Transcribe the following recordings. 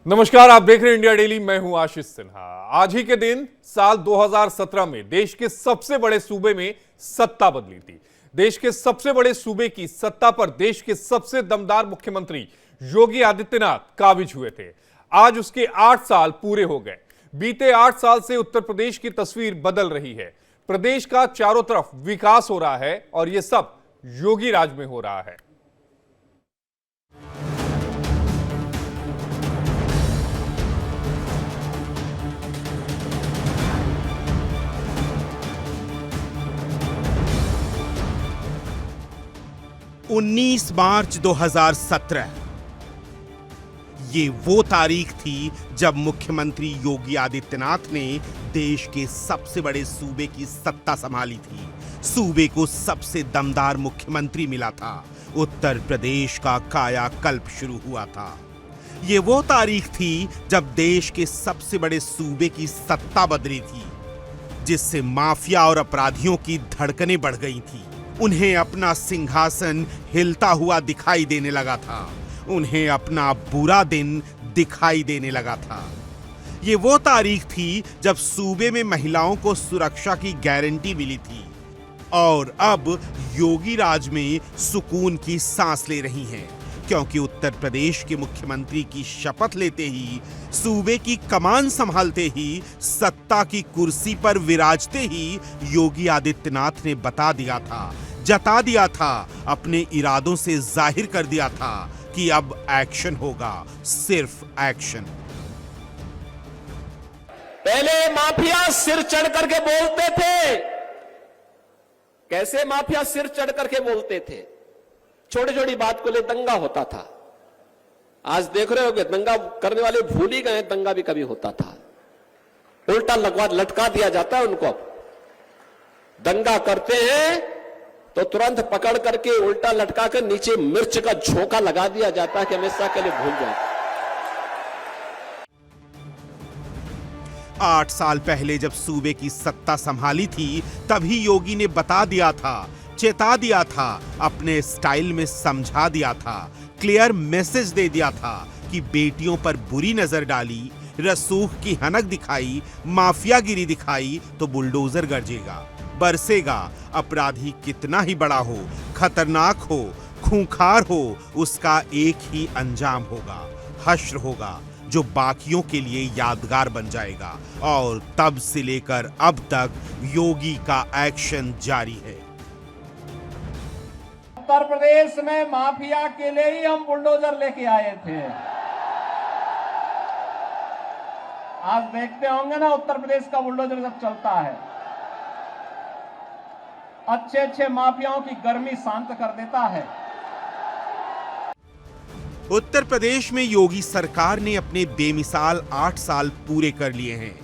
नमस्कार, आप देख रहे हैं इंडिया डेली। मैं हूं आशीष सिन्हा। आज ही के दिन साल 2017 में देश के सबसे बड़े सूबे में सत्ता बदली थी। देश के सबसे बड़े सूबे की सत्ता पर देश के सबसे दमदार मुख्यमंत्री योगी आदित्यनाथ काबिज हुए थे। आज उसके 8 साल पूरे हो गए। बीते 8 साल से उत्तर प्रदेश की तस्वीर बदल रही है। प्रदेश का चारों तरफ विकास हो रहा है और यह सब योगी राज में हो रहा है। मार्च 2017 ये वो तारीख थी जब मुख्यमंत्री योगी आदित्यनाथ ने देश के सबसे बड़े सूबे की सत्ता संभाली थी। सूबे को सबसे दमदार मुख्यमंत्री मिला था। उत्तर प्रदेश का कायाकल्प शुरू हुआ था। ये वो तारीख थी जब देश के सबसे बड़े सूबे की सत्ता बदली थी, जिससे माफिया और अपराधियों की धड़कनें बढ़ गई थी। उन्हें अपना सिंहासन हिलता हुआ दिखाई देने लगा था। उन्हें अपना बुरा दिन दिखाई देने लगा था। ये वो तारीख थी जब सूबे में महिलाओं को सुरक्षा की गारंटी मिली थी और अब योगी राज में सुकून की सांस ले रही हैं, क्योंकि उत्तर प्रदेश के मुख्यमंत्री की शपथ लेते ही, सूबे की कमान संभालते ही, सत्ता की कुर्सी पर विराजते ही योगी आदित्यनाथ ने बता दिया था, जता दिया था, अपने इरादों से जाहिर कर दिया था कि अब एक्शन होगा, सिर्फ एक्शन। पहले माफिया सिर चढ़ करके बोलते थे। कैसे माफिया सिर चढ़ करके बोलते थे? छोटी छोटी बात को ले दंगा होता था। आज देख रहे होगे दंगा करने वाले भूल ही गए, दंगा भी कभी होता था। उल्टा लटका दिया जाता है उनको। दंगा करते हैं तो तुरंत पकड़ करके उल्टा लटका कर नीचे मिर्च का झोंका लगा दिया जाता है कि हमेशा के लिए भूल जाए। 8 साल पहले जब सूबे की सत्ता संभाली थी, तभी योगी ने बता दिया था, चेता दिया था, अपने स्टाइल में समझा दिया था, क्लियर मैसेज दे दिया था कि बेटियों पर बुरी नजर डाली, रसूख की हनक दिखाई, माफियागिरी दिखाई तो बुलडोजर गरजेगा, बरसेगा। अपराधी कितना ही बड़ा हो, खतरनाक हो, खूंखार हो, उसका एक ही अंजाम होगा, हश्र होगा, जो बाकियों के लिए यादगार बन जाएगा। और तब से लेकर अब तक योगी का एक्शन जारी है। उत्तर प्रदेश में माफिया के लिए ही हम बुलडोजर लेके आए थे। आज देखते होंगे ना उत्तर प्रदेश का बुलडोजर जब चलता है, अच्छे अच्छे माफियाओं की गर्मी शांत कर देता है। उत्तर प्रदेश में योगी सरकार ने अपने बेमिसाल 8 साल पूरे कर लिए हैं।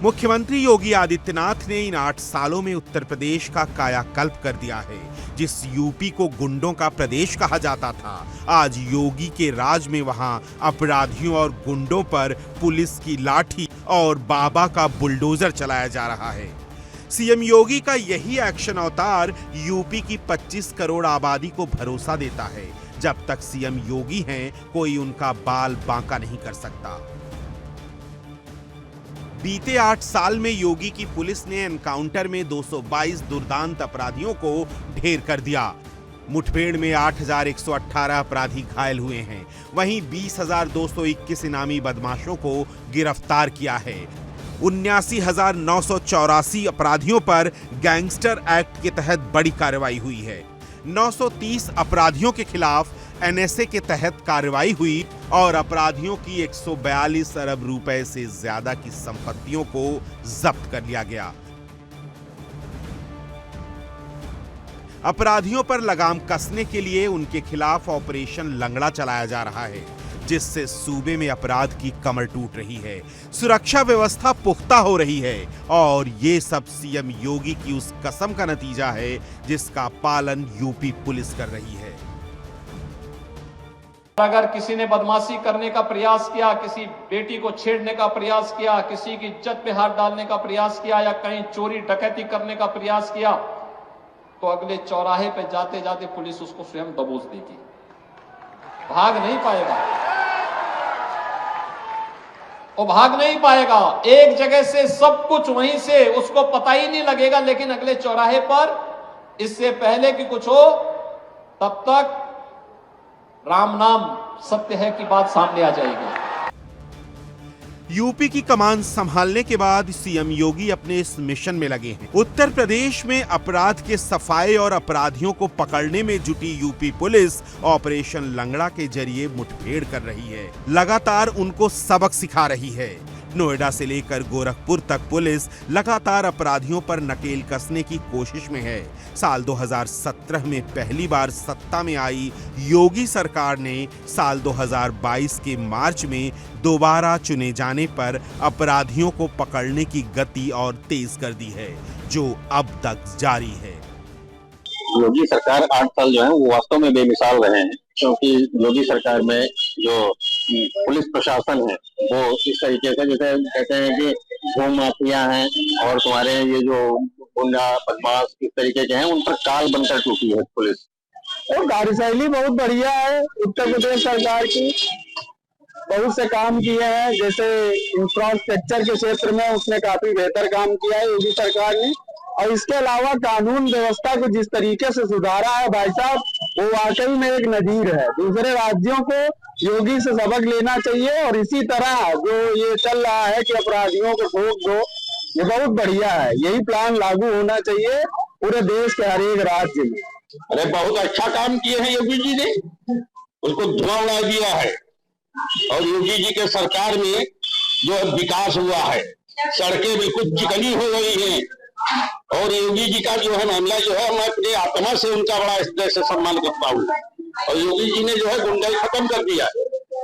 मुख्यमंत्री योगी आदित्यनाथ ने इन 8 सालों में उत्तर प्रदेश का कायाकल्प कर दिया है। जिस यूपी को गुंडों का प्रदेश कहा जाता था, आज योगी के राज में वहां अपराधियों और गुंडों पर पुलिस की लाठी और बाबा का बुलडोजर चलाया जा रहा है। सीएम योगी का यही एक्शन अवतार यूपी की 25 करोड़ आबादी को भरोसा देता है। जब तक सीएम योगी हैं, कोई उनका बाल बांका नहीं कर सकता। बीते 8 साल में योगी की पुलिस ने एनकाउंटर में 222 दुर्दांत अपराधियों को ढेर कर दिया। मुठभेड़ में 8,118 अपराधी घायल हुए हैं। वहीं 20,221 इनामी बदमाशों को गिरफ्तार किया है। 79,984 अपराधियों पर गैंगस्टर एक्ट के तहत बड़ी कार्रवाई हुई है। 930 अपराधियों के खिलाफ एनएसए के तहत कार्रवाई हुई और अपराधियों की 142 अरब रुपए से ज्यादा की संपत्तियों को जब्त कर लिया गया। अपराधियों पर लगाम कसने के लिए उनके खिलाफ ऑपरेशन लंगड़ा चलाया जा रहा है, जिससे सूबे में अपराध की कमर टूट रही है, सुरक्षा व्यवस्था पुख्ता हो रही है और ये सब सीएम योगी की उस कसम का नतीजा है जिसका पालन यूपी पुलिस कर रही है। अगर किसी ने बदमाशी करने का प्रयास किया, किसी बेटी को छेड़ने का प्रयास किया, किसी की इज्जत पे हाथ डालने का प्रयास किया या कहीं चोरी डकैती करने का प्रयास किया, तो अगले चौराहे पे जाते जाते पुलिस उसको स्वयं दबोच देगी, भाग नहीं पाएगा। वो भाग नहीं पाएगा। एक जगह से सब कुछ वहीं से उसको पता ही नहीं लगेगा, लेकिन अगले चौराहे पर इससे पहले कि कुछ हो तब तक राम नाम सत्य है की बात सामने आ जाएगी। यूपी की कमान संभालने के बाद सीएम योगी अपने इस मिशन में लगे हैं। उत्तर प्रदेश में अपराध के सफाए और अपराधियों को पकड़ने में जुटी यूपी पुलिस ऑपरेशन लंगड़ा के जरिए मुठभेड़ कर रही है, लगातार उनको सबक सिखा रही है। नोएडा से लेकर गोरखपुर तक पुलिस लगातार अपराधियों पर नकेल कसने की कोशिश में है। साल 2017 में पहली बार सत्ता में आई योगी सरकार ने साल 2022 के मार्च में दोबारा चुने जाने पर अपराधियों को पकड़ने की गति और तेज कर दी है, जो अब तक जारी है। योगी सरकार 8 साल जो है वो वास्तव में बेमिसाल रहे हैं, क्योंकि योगी सरकार में जो पुलिस प्रशासन है वो इस तरीके से, जैसे कहते हैं कि भूमि माफिया हैं और तुम्हारे ये जो गुंडा बदमाश इस तरीके के हैं, उन पर काल बनकर टूटी है पुलिस। और कार्यशैली बहुत बढ़िया है उत्तर प्रदेश सरकार की, बहुत से काम किए हैं। जैसे इंफ्रास्ट्रक्चर के क्षेत्र में उसने काफी बेहतर काम किया है योगी सरकार ने, और इसके अलावा कानून व्यवस्था को जिस तरीके से सुधारा है भाई साहब, वो वाकई में एक नजीर है। दूसरे राज्यों को योगी से सबक लेना चाहिए, और इसी तरह जो ये चल रहा है कि अपराधियों को ठोक दो, ये बहुत बढ़िया है। यही प्लान लागू होना चाहिए पूरे देश के हर एक राज्य में। अरे बहुत अच्छा काम किए हैं योगी जी ने, उसको धुआं उड़ा दिया है। और योगी जी के सरकार में जो विकास हुआ है, सड़कें बिल्कुल चिकनी हो गई हैं। और योगी जी का जो है मामला जो है, मैं अपने आत्मा से उनका बड़ा इस तरह से सम्मान करता हूँ। और योगी जी ने जो है गुंडाई खत्म कर दिया।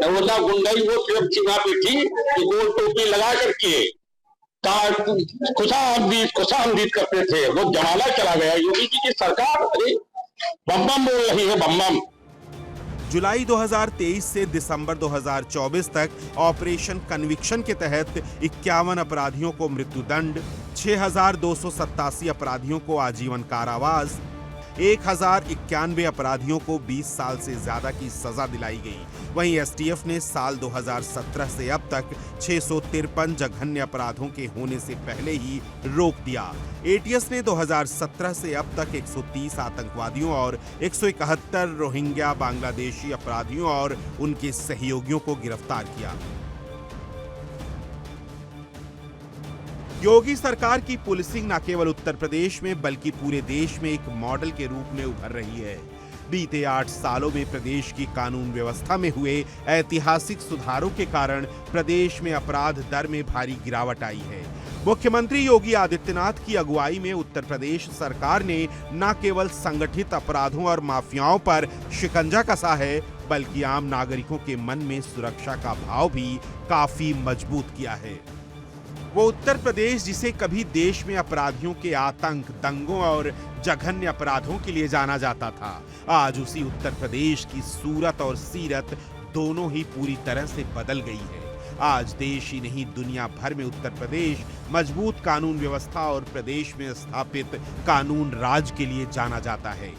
नर्मदा गुंडाई वो सिर्फ सीमा पे थी कि गोल टोपी लगा करके खुशामदीद करते थे, वो जमाना चला गया। योगी जी की सरकार अरे बम बम बोल रही है, बम बम। जुलाई 2023 से दिसंबर 2024 तक ऑपरेशन कन्विक्शन के तहत 51 अपराधियों को मृत्युदंड, 6,287 अपराधियों को आजीवन कारावास, 1,091 अपराधियों को 20 साल से ज्यादा की सजा दिलाई गई। वहीं एसटीएफ ने साल 2017 से अब तक 653 जघन्य अपराधों के होने से पहले ही रोक दिया। एटीएस ने 2017 से अब तक 130 आतंकवादियों और 171 रोहिंग्या बांग्लादेशी अपराधियों और उनके सहयोगियों को गिरफ्तार किया। योगी सरकार की पुलिसिंग न केवल उत्तर प्रदेश में बल्कि पूरे देश में एक मॉडल के रूप में उभर रही है। बीते 8 सालों में प्रदेश की कानून व्यवस्था में हुए ऐतिहासिक सुधारों के कारण प्रदेश में अपराध दर में भारी गिरावट आई है। मुख्यमंत्री योगी आदित्यनाथ की अगुवाई में उत्तर प्रदेश सरकार ने न केवल संगठित अपराधों और माफियाओं पर शिकंजा कसा है, बल्कि आम नागरिकों के मन में सुरक्षा का भाव भी काफी मजबूत किया है। वो उत्तर प्रदेश जिसे कभी देश में अपराधियों के आतंक, दंगों और जघन्य अपराधों के लिए जाना जाता था, आज उसी उत्तर प्रदेश की सूरत और सीरत दोनों ही पूरी तरह से बदल गई है। आज देश ही नहीं दुनिया भर में उत्तर प्रदेश मजबूत कानून व्यवस्था और प्रदेश में स्थापित कानून राज के लिए जाना जाता है।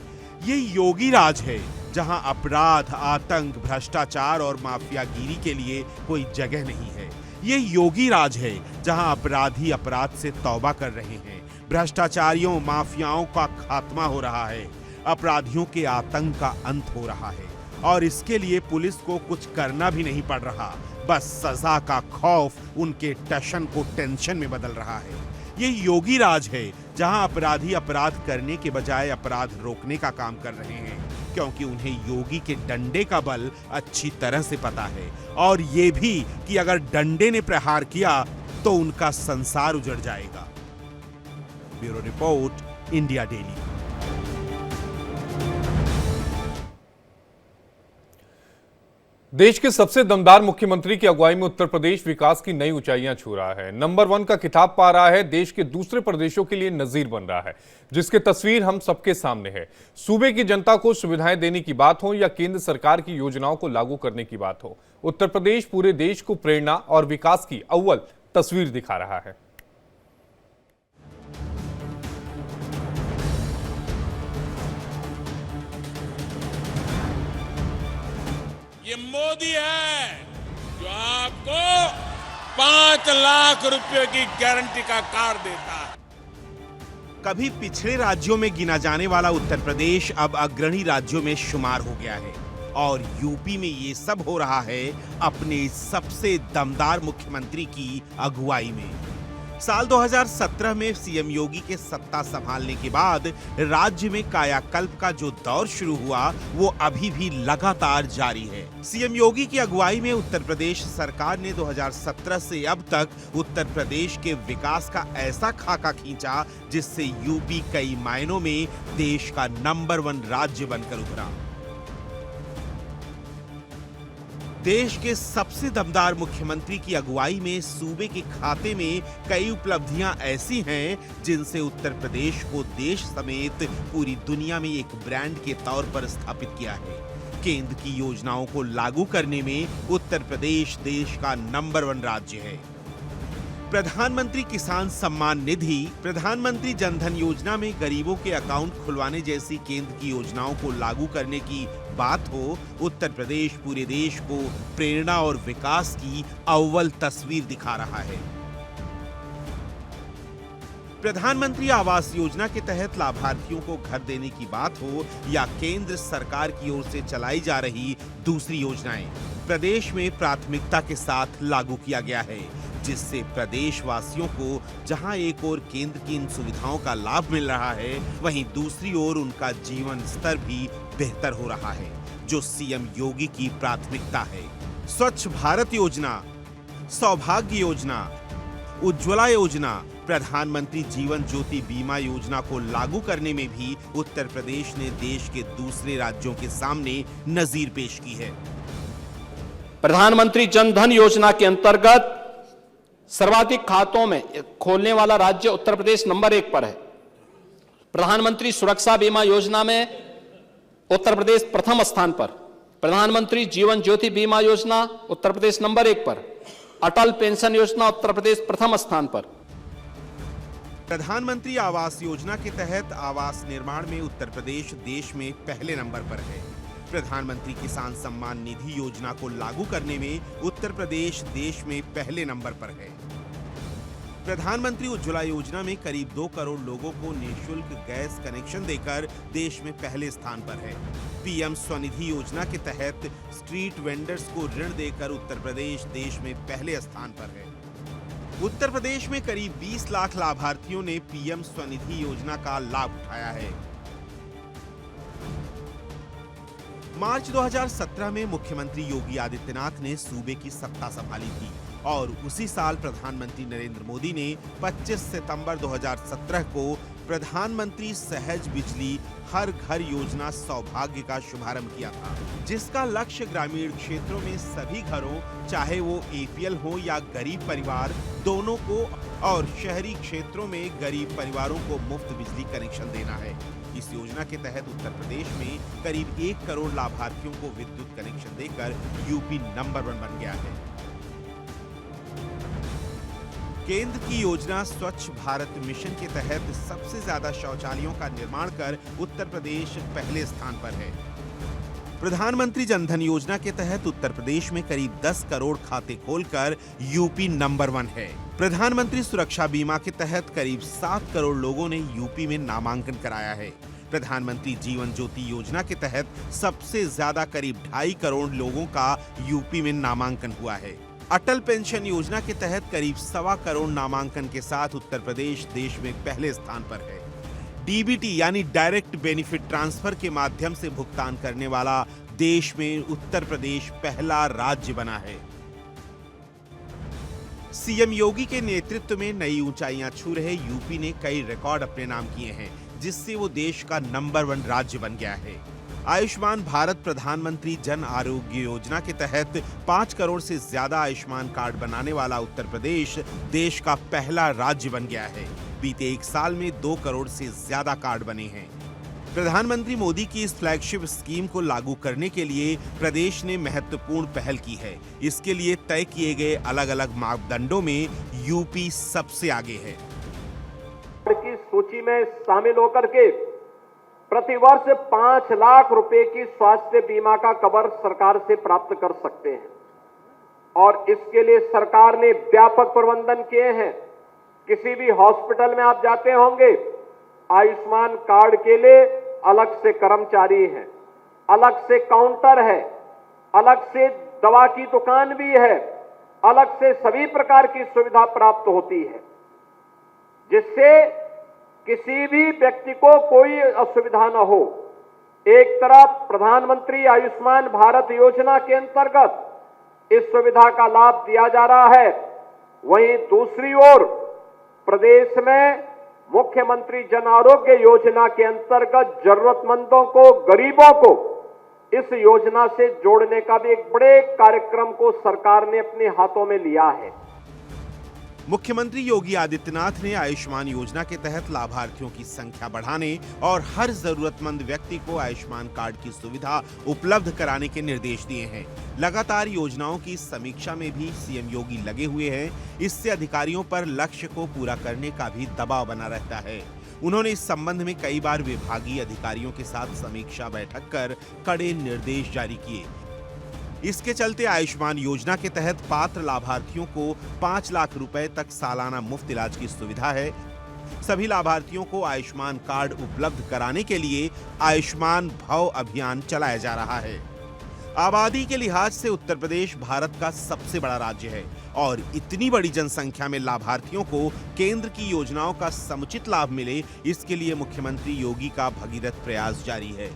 ये योगी राज है, जहां अपराध, आतंक, भ्रष्टाचार और माफियागिरी के लिए कोई जगह नहीं है। ये योगी राज है, जहां अपराधी अपराध से तौबा कर रहे हैं, भ्रष्टाचारियों, माफियाओं का खात्मा हो रहा है, अपराधियों के आतंक का अंत हो रहा है, और इसके लिए पुलिस को कुछ करना भी नहीं पड़ रहा, बस सजा का खौफ उनके टशन को टेंशन में बदल रहा है। ये योगी राज है, जहां अपराधी अपराध करने के बजाय अपराध रोकने का काम कर रहे हैं, क्योंकि उन्हें योगी के डंडे का बल अच्छी तरह से पता है, और ये भी कि अगर डंडे ने प्रहार किया तो उनका संसार उजड़ जाएगा। Bureau report, India daily. देश के सबसे दमदार मुख्यमंत्री की अगुवाई में उत्तर प्रदेश विकास की नई ऊंचाइयां छू रहा है। नंबर 1 का खिताब पा रहा है, देश के दूसरे प्रदेशों के लिए नजीर बन रहा है, जिसकी तस्वीर हम सबके सामने है। सूबे की जनता को सुविधाएं देने की बात हो या केंद्र सरकार की योजनाओं को लागू करने की बात हो, उत्तर प्रदेश पूरे देश को प्रेरणा और विकास की अव्वल तस्वीर दिखा रहा है। ये मोदी है जो आपको 5 लाख रुपए की गारंटी का कार्ड देता है। कभी पिछड़े राज्यों में गिना जाने वाला उत्तर प्रदेश अब अग्रणी राज्यों में शुमार हो गया है और यूपी में ये सब हो रहा है अपने सबसे दमदार मुख्यमंत्री की अगुवाई में। साल 2017 में सीएम योगी के सत्ता संभालने के बाद राज्य में कायाकल्प का जो दौर शुरू हुआ वो अभी भी लगातार जारी है। सीएम योगी की अगुवाई में उत्तर प्रदेश सरकार ने 2017 से अब तक उत्तर प्रदेश के विकास का ऐसा खाका खींचा जिससे यूपी कई मायनों में देश का नंबर 1 राज्य बनकर उभरा। देश के सबसे दमदार मुख्यमंत्री की अगुवाई में सूबे के खाते में कई उपलब्धियां ऐसी हैं जिनसे उत्तर प्रदेश को देश समेत पूरी दुनिया में एक ब्रांड के तौर पर स्थापित किया है। केंद्र की योजनाओं को लागू करने में उत्तर प्रदेश देश का नंबर 1 राज्य है। प्रधानमंत्री किसान सम्मान निधि, प्रधानमंत्री जनधन योजना में गरीबों के अकाउंट खुलवाने जैसी केंद्र की योजनाओं को लागू करने की बात हो, उत्तर प्रदेश पूरे देश को प्रेरणा और विकास की अव्वल तस्वीर दिखा रहा है। प्रधानमंत्री आवास योजना के तहत लाभार्थियों को घर देने की बात हो या केंद्र सरकार की ओर से चलाई जा रही दूसरी योजनाएं, प्रदेश में प्राथमिकता के साथ लागू किया गया है, जिससे प्रदेशवासियों को जहां एक ओर केंद्र की इन सुविधाओं का लाभ मिल रहा है, वहीं दूसरी ओर उनका जीवन स्तर भी बेहतर हो रहा है, जो सीएम योगी की प्राथमिकता है। स्वच्छ भारत योजना, सौभाग्य योजना, उज्ज्वला योजना, प्रधानमंत्री जीवन ज्योति बीमा योजना को लागू करने में भी उत्तर प्रदेश ने देश के दूसरे राज्यों के सामने नजीर पेश की है। प्रधानमंत्री जनधन योजना के अंतर्गत सर्वाधिक खातों में खोलने वाला राज्य उत्तर प्रदेश नंबर 1 पर है। प्रधानमंत्री सुरक्षा बीमा योजना में उत्तर प्रदेश प्रथम स्थान पर। प्रधानमंत्री जीवन ज्योति बीमा योजना उत्तर प्रदेश नंबर 1 पर। अटल पेंशन योजना उत्तर प्रदेश प्रथम स्थान पर। प्रधानमंत्री आवास योजना के तहत आवास निर्माण में उत्तर प्रदेश देश में पहले नंबर पर है। प्रधानमंत्री किसान सम्मान निधि योजना को लागू करने में उत्तर प्रदेश देश में पहले नंबर पर है। प्रधानमंत्री उज्ज्वला योजना में करीब 2 करोड़ लोगों को निःशुल्क गैस कनेक्शन देकर देश में पहले स्थान पर है। पीएम स्वनिधि योजना के तहत स्ट्रीट वेंडर्स को ऋण देकर उत्तर प्रदेश देश में पहले स्थान पर है। उत्तर प्रदेश में करीब 20 लाख लाभार्थियों ने पीएम स्वनिधि योजना का लाभ उठाया है। मार्च 2017 में मुख्यमंत्री योगी आदित्यनाथ ने सूबे की सत्ता संभाली थी और उसी साल प्रधानमंत्री नरेंद्र मोदी ने 25 सितंबर 2017 को प्रधानमंत्री सहज बिजली हर घर योजना सौभाग्य का शुभारंभ किया था, जिसका लक्ष्य ग्रामीण क्षेत्रों में सभी घरों, चाहे वो एपीएल हो या गरीब परिवार, दोनों को और शहरी क्षेत्रों में गरीब परिवारों को मुफ्त बिजली कनेक्शन देना है। इस योजना के तहत उत्तर प्रदेश में करीब 1 करोड़ लाभार्थियों को विद्युत कनेक्शन देकर यूपी नंबर 1 बन गया है। केंद्र की योजना स्वच्छ भारत मिशन के तहत सबसे ज्यादा शौचालयों का निर्माण कर उत्तर प्रदेश पहले स्थान पर है। प्रधानमंत्री जनधन योजना के तहत उत्तर प्रदेश में करीब 10 करोड़ खाते खोलकर यूपी नंबर 1 है। प्रधानमंत्री सुरक्षा बीमा के तहत करीब 7 करोड़ लोगों ने यूपी में नामांकन कराया है। प्रधानमंत्री जीवन ज्योति योजना के तहत सबसे ज्यादा करीब 2.5 करोड़ लोगों का यूपी में नामांकन हुआ है। अटल पेंशन योजना के तहत करीब 1.25 करोड़ नामांकन के साथ उत्तर प्रदेश देश में पहले स्थान पर है। डीबीटी यानी डायरेक्ट बेनिफिट ट्रांसफर के माध्यम से भुगतान करने वाला देश में उत्तर प्रदेश पहला राज्य बना है। सीएम योगी के नेतृत्व में नई ऊंचाइयां छू रहे यूपी ने कई रिकॉर्ड अपने नाम किए हैं, जिससे वो देश का नंबर 1 राज्य बन गया है। आयुष्मान भारत प्रधानमंत्री जन आरोग्य योजना के तहत 5 करोड़ से ज्यादा आयुष्मान कार्ड बनाने वाला उत्तर प्रदेश देश का पहला राज्य बन गया है। बीते 1 साल में 2 करोड़ से ज्यादा कार्ड बने हैं। प्रधानमंत्री मोदी की इस फ्लैगशिप स्कीम को लागू करने के लिए प्रदेश ने महत्वपूर्ण पहल की है। इसके लिए तय किए गए अलग अलग मापदंडों में यूपी सबसे आगे है। की सूची में शामिल होकर के प्रतिवर्ष 5 लाख रुपए की स्वास्थ्य बीमा का कवर सरकार से प्राप्त कर सकते हैं। और इसके लिए सरकार ने व्यापक प्रबंधन किए हैं। किसी भी हॉस्पिटल में आप जाते होंगे, आयुष्मान कार्ड के लिए अलग से कर्मचारी हैं, अलग से काउंटर है, अलग से दवा की दुकान भी है, अलग से सभी प्रकार की सुविधा प्राप्त होती है, जिससे किसी भी व्यक्ति को कोई असुविधा न हो। एक तरफ प्रधानमंत्री आयुष्मान भारत योजना के अंतर्गत इस सुविधा का लाभ दिया जा रहा है, वहीं दूसरी ओर प्रदेश में मुख्यमंत्री जन आरोग्य योजना के अंतर्गत जरूरतमंदों को, गरीबों को इस योजना से जोड़ने का भी एक बड़े कार्यक्रम को सरकार ने अपने हाथों में लिया है। मुख्यमंत्री योगी आदित्यनाथ ने आयुष्मान योजना के तहत लाभार्थियों की संख्या बढ़ाने और हर जरूरतमंद व्यक्ति को आयुष्मान कार्ड की सुविधा उपलब्ध कराने के निर्देश दिए हैं। लगातार योजनाओं की समीक्षा में भी सीएम योगी लगे हुए हैं। इससे अधिकारियों पर लक्ष्य को पूरा करने का भी दबाव बना रहता है। उन्होंने इस संबंध में कई बार विभागीय अधिकारियों के साथ समीक्षा बैठक कर कड़े निर्देश जारी किए। इसके चलते आयुष्मान योजना के तहत पात्र लाभार्थियों को 5 लाख रुपए तक सालाना मुफ्त इलाज की सुविधा है। सभी लाभार्थियों को आयुष्मान कार्ड उपलब्ध कराने के लिए आयुष्मान भव अभियान चलाया जा रहा है। आबादी के लिहाज से उत्तर प्रदेश भारत का सबसे बड़ा राज्य है और इतनी बड़ी जनसंख्या में लाभार्थियों को केंद्र की योजनाओं का समुचित लाभ मिले, इसके लिए मुख्यमंत्री योगी का भगीरथ प्रयास जारी है,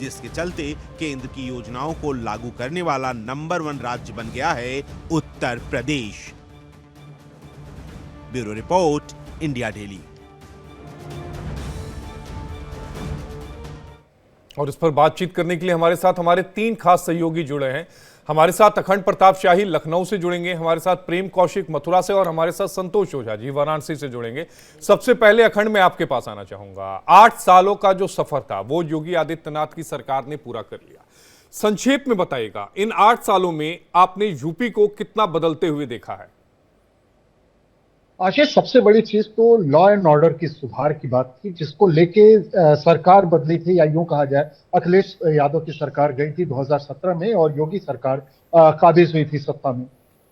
जिसके चलते केंद्र की योजनाओं को लागू करने वाला नंबर 1 राज्य बन गया है Uttar Pradesh. Bureau report, India Daily. और इस पर बातचीत करने के लिए हमारे साथ हमारे 3 खास सहयोगी जुड़े हैं। हमारे साथ अखंड प्रताप शाही लखनऊ से जुड़ेंगे, हमारे साथ प्रेम कौशिक मथुरा से और हमारे साथ संतोष ओझा जी वाराणसी से जुड़ेंगे। सबसे पहले अखंड मैं आपके पास आना चाहूंगा। 8 सालों का जो सफर था वो योगी आदित्यनाथ की सरकार ने पूरा कर लिया। संक्षेप में बताइएगा, इन 8 सालों में आपने यूपी को कितना बदलते हुए देखा है? आशीष, सबसे बड़ी चीज तो लॉ एंड ऑर्डर की सुधार की बात थी, जिसको लेके सरकार बदली थी, या यूं कहा जाए अखिलेश यादव की सरकार गई थी 2017 में और योगी सरकार काबिज हुई थी सत्ता में।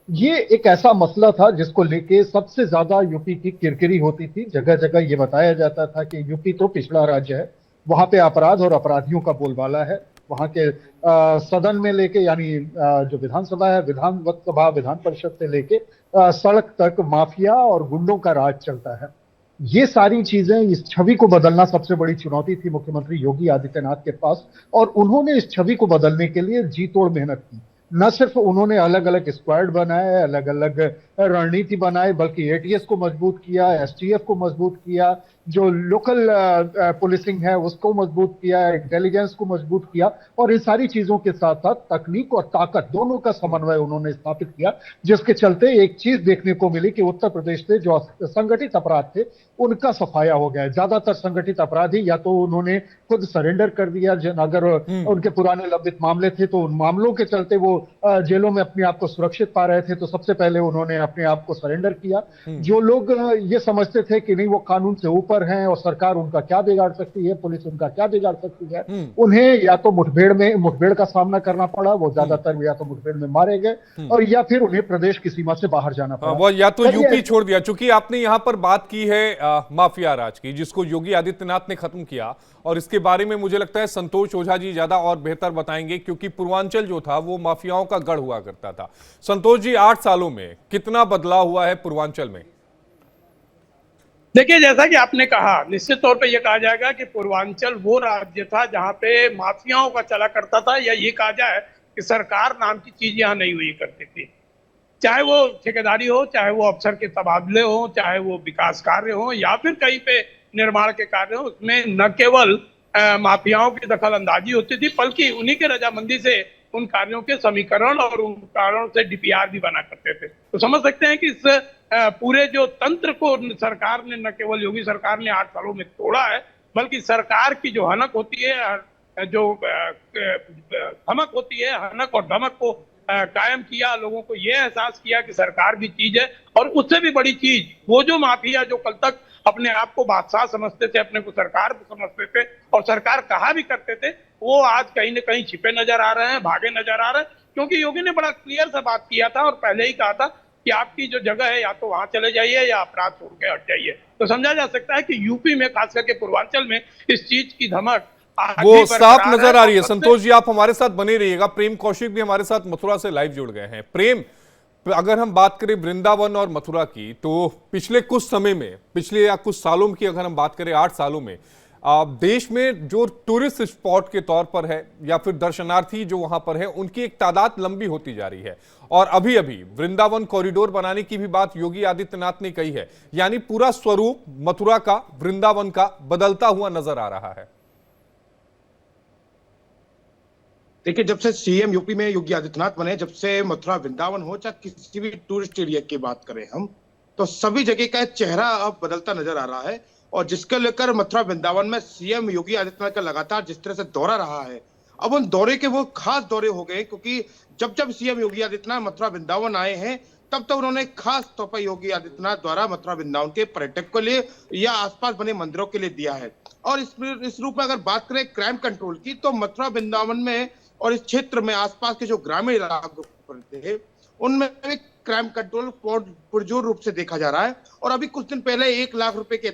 ये एक ऐसा मसला था जिसको लेके सबसे ज्यादा यूपी की किरकिरी होती थी। जगह जगह ये बताया जाता था कि यूपी तो पिछड़ा राज्य है, वहां पे अपराध और अपराधियों का बोलबाला है। वहां के सदन में लेके, यानी जो विधानसभा है, विधान परिषद से लेके सड़क तक माफिया और गुंडों का राज चलता है। ये सारी चीजें, इस छवि को बदलना सबसे बड़ी चुनौती थी मुख्यमंत्री योगी आदित्यनाथ के पास, और उन्होंने इस छवि को बदलने के लिए जी तोड़ मेहनत की। न सिर्फ उन्होंने अलग अलग स्क्वाड बनाए, अलग अलग रणनीति बनाए, बल्कि एटीएस को मजबूत किया, एसटीएफ को मजबूत किया, जो लोकल पुलिसिंग है उसको मजबूत किया, इंटेलिजेंस को मजबूत किया, और इन सारी चीजों के साथ साथ तकनीक और ताकत दोनों का समन्वय उन्होंने स्थापित किया, जिसके चलते एक चीज देखने को मिली कि उत्तर प्रदेश से जो संगठित अपराध थे उनका सफाया हो गया है। ज्यादातर संगठित अपराधी या तो उन्होंने खुद सरेंडर कर दिया, अगर उनके पुराने लंबित मामले थे तो उन मामलों के चलते वो जेलों में अपने आप को सुरक्षित पा रहे थे, तो सबसे पहले उन्होंने अपने आप को सरेंडर किया। जो लोग ये समझते थे कि नहीं वो कानून से ऊपर हैं और सरकार उनका क्या बिगाड़ सकती है, पुलिस उनका क्या बिगाड़ सकती है, उन्हें या तो मुठभेड़ का सामना करना पड़ा, वो ज्यादातर या तो मुठभेड़ में मारे गए, और या फिर उन्हें प्रदेश की सीमा से बाहर जाना पड़ा। वो या तो यूपी छोड़ दिया। चूंकि आपने यहां पर बात की है माफिया राज की, जिसको योगी आदित्यनाथ ने खत्म किया, और इसके बारे में मुझे लगता है संतोष ओझा जी ज्यादा और बेहतर बताएंगे, क्योंकि पूर्वांचल जो था वो माफियाओं का गढ़ हुआ करता था। संतोष जी, 8 सालों में कितना बदलाव हुआ है पूर्वांचल में? देखिए, जैसा कि आपने कहा, निश्चित तौर पे यह कहा जाएगा कि पूर्वांचल वो राज्य था जहां पे माफियाओं का चला करता था, या ये कहा जाए कि सरकार नाम की चीज यहाँ नहीं हुई करती थी। चाहे वो ठेकेदारी हो, चाहे वो अफसर के तबादले हो, चाहे वो विकास कार्य हो, या फिर कहीं पे निर्माण के कार्य हो, उसमें न केवल माफियाओं की दखल अंदाजी होती थी, बल्कि उन्हीं के रजामंदी से उन कार्यों के समीकरण और उन कारणों से डीपीआर भी बना करते थे। तो समझ सकते हैं कि इस पूरे जो तंत्र को सरकार ने, न केवल योगी सरकार ने 8 सालों में तोड़ा है, बल्कि सरकार की जो हनक होती है, जो धमक होती है, हनक और धमक को कायम किया, लोगों को यह एहसास किया कि सरकार भी चीज है। और उससे भी बड़ी चीज, वो जो माफिया जो कल तक अपने आप को बादशाह समझते थे, अपने को सरकार समझते थे और सरकार कहा भी करते थे, वो आज कहीं न कहीं छिपे नजर आ रहे हैं, भागे नजर आ रहे हैं। क्योंकि योगी ने बड़ा क्लियर सा बात किया था और पहले ही कहा था कि आपकी जो जगह है या तो वहां चले जाइए या अपराध छोड़ के हट जाइए। तो समझा जा सकता है कि यूपी में, खास करके पूर्वांचल में, इस चीज की धमक वो साफ नजर आ रही है। संतोष जी, आप हमारे साथ बने रहिएगा। प्रेम कौशिक भी हमारे साथ मथुरा से लाइव जुड़ गए हैं। प्रेम, अगर हम बात करें वृंदावन और मथुरा की, तो पिछले कुछ समय में, पिछले या कुछ सालों की अगर हम बात करें, 8 सालों में देश में जो टूरिस्ट स्पॉट के तौर पर है या फिर दर्शनार्थी जो वहां पर है, उनकी एक तादाद लंबी होती जा रही है। और अभी अभी वृंदावन कॉरिडोर बनाने की भी बात योगी आदित्यनाथ ने कही है। यानी पूरा स्वरूप मथुरा का, वृंदावन का बदलता हुआ नजर आ रहा है। देखिए, जब से सीएम यूपी में योगी आदित्यनाथ बने, जब से मथुरा वृंदावन हो, चाहे किसी भी टूरिस्ट एरिया की बात करें हम, तो सभी जगह का चेहरा अब बदलता नजर आ रहा है। और जिसके लेकर मथुरा वृंदावन में सीएम योगी आदित्यनाथ का लगातार जिस तरह से दौरा रहा है, अब उन दौरे के वो खास दौरे हो गए, क्योंकि जब जब सीएम योगी आदित्यनाथ मथुरा वृंदावन आए हैं, तब तब उन्होंने खास तौर पर योगी आदित्यनाथ द्वारा मथुरा वृंदावन के पर्यटक के लिए या आसपास बने मंदिरों के लिए दिया है। और इस रूप में अगर बात करें क्राइम कंट्रोल की, तो मथुरा वृंदावन में और इस क्षेत्र में आसपास के जो ग्रामीण इलाके थे, उनमें भी क्राइम कंट्रोल पुरजोर रूप से देखा जा रहा है। और अभी कुछ दिन पहले 1 लाख रुपए के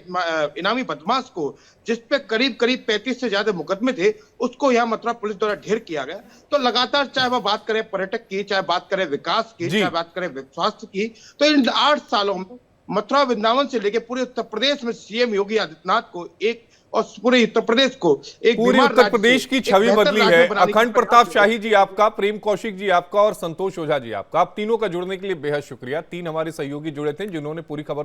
इनामी बदमाश को, जिसपे करीब 35 से ज्यादा मुकदमे थे, उसको यहाँ मथुरा पुलिस द्वारा ढेर किया गया। तो लगातार, चाहे वह बात करें पर्यटक की, चाहे बात करें विकास की, चाहे बात करें स्वास्थ्य की, तो इन 8 सालों में मथुरा वृंदावन से लेकर पूरे उत्तर प्रदेश में सीएम योगी आदित्यनाथ को एक, और पूरे उत्तर प्रदेश को एक, पूरे उत्तर प्रदेश की छवि बदली है। अखंड प्रताप शाही जी आपका, प्रेम कौशिक जी आपका और संतोष ओझा जी आपका, आप तीनों का जुड़ने के लिए बेहद शुक्रिया। 3 हमारे सहयोगी जुड़े थे जिन्होंने पूरी खबर